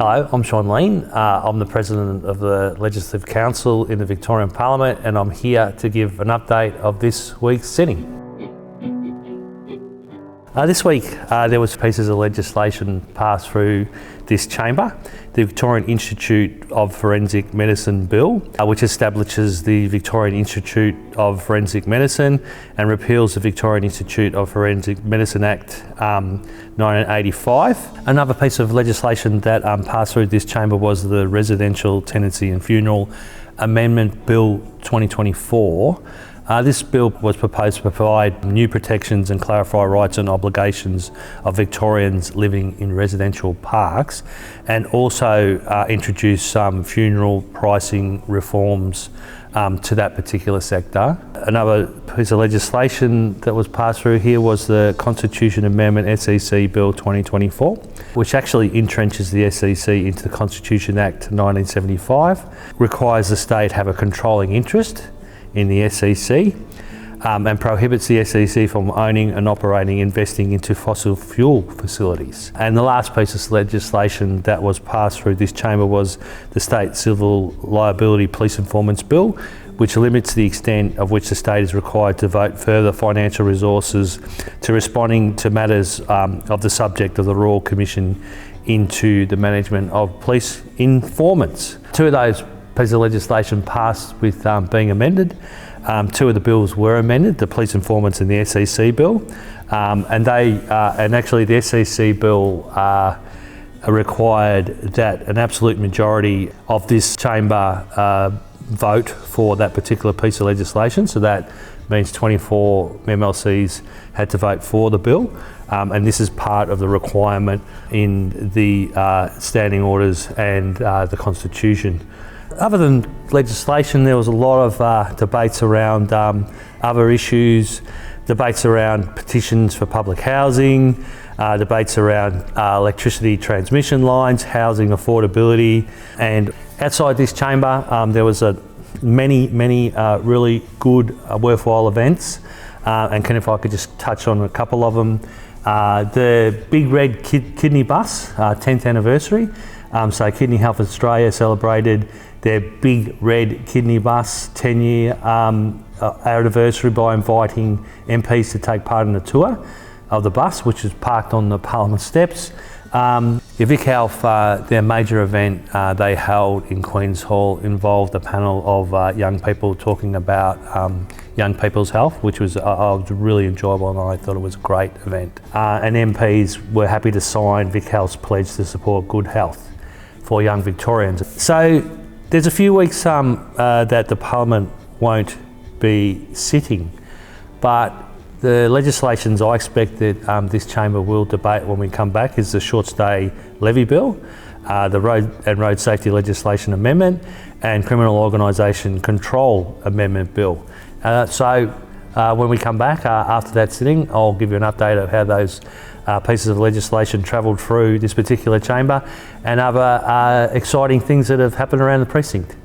Hello, I'm Sean Lean. I'm the President of the Legislative Council in the Victorian Parliament, and I'm here to give an update of this week's sitting. This week there was pieces of legislation passed through this chamber. The Victorian Institute of Forensic Medicine Bill, which establishes the Victorian Institute of Forensic Medicine and repeals the Victorian Institute of Forensic Medicine Act 1985. Another piece of legislation that passed through this chamber was the Residential Tenancy and Funeral Amendment Bill 2024. This bill was proposed to provide new protections and clarify rights and obligations of Victorians living in residential parks, and also introduce some funeral pricing reforms to that particular sector. Another piece of legislation that was passed through here was the Constitution Amendment SEC Bill 2024, which actually entrenches the SEC into the Constitution Act 1975, requires the state have a controlling interest in the SEC, and prohibits the SEC from owning and operating, investing into fossil fuel facilities. And the last piece of legislation that was passed through this chamber was the State Civil Liability Police Informants Bill, which limits the extent of which the state is required to devote further financial resources to responding to matters of the subject of the Royal Commission into the management of police informants. Two of those pieces of legislation passed with being amended. Two of the bills were amended, the police informants and the SEC bill, and actually the SEC bill required that an absolute majority of this chamber vote for that particular piece of legislation. So that means 24 MLCs had to vote for the bill, and this is part of the requirement in the standing orders and the Constitution. Other than legislation, there was a lot of debates around other issues, debates around petitions for public housing, debates around electricity transmission lines, housing affordability, and outside this chamber there was many really good, worthwhile events, and if I could just touch on a couple of them. The Big Red Kidney Bus 10th anniversary, so Kidney Health Australia celebrated their Big Red Kidney Bus 10-year anniversary by inviting MPs to take part in the tour of the bus, which was parked on the Parliament steps. Vic Health, their major event they held in Queen's Hall, involved a panel of young people talking about young people's health, which was really enjoyable, and I thought it was a great event. And MPs were happy to sign Vic Health's pledge to support good health for young Victorians. So there's a few weeks that the Parliament won't be sitting, but the legislations I expect that this chamber will debate when we come back is the Short Stay Levy Bill, the Road and Road Safety Legislation Amendment, and Criminal Organisation Control Amendment Bill. So when we come back after that sitting, I'll give you an update of how those pieces of legislation travelled through this particular chamber and other exciting things that have happened around the precinct.